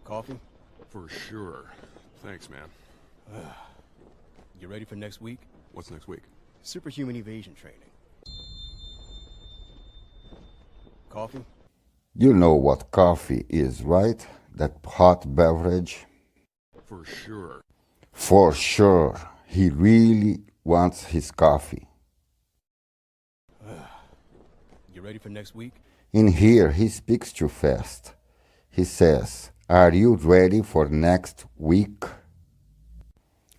Coffee? For sure. Thanks, man. You ready for next week? What's next week? Superhuman evasion training. Coffee? You know what coffee is, right? That hot beverage? For sure. For sure. He really wants his coffee. You ready for next week? In here, he speaks too fast. He says, "Are you ready for next week?"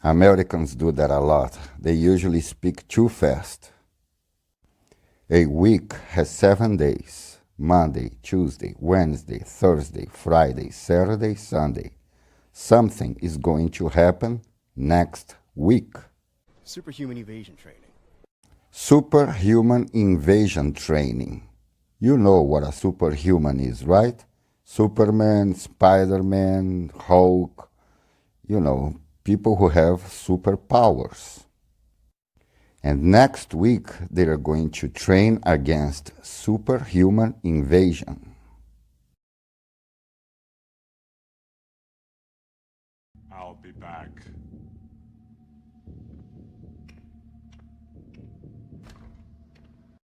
Americans do that a lot. They usually speak too fast. A week has 7 days. Monday, Tuesday, Wednesday, Thursday, Friday, Saturday, Sunday. Something is going to happen next week. Superhuman evasion training. Superhuman invasion training. You know what a superhuman is, right? Superman, Spider-Man, Hulk. You know, people who have superpowers. And next week, they are going to train against superhuman invasion. I'll be back.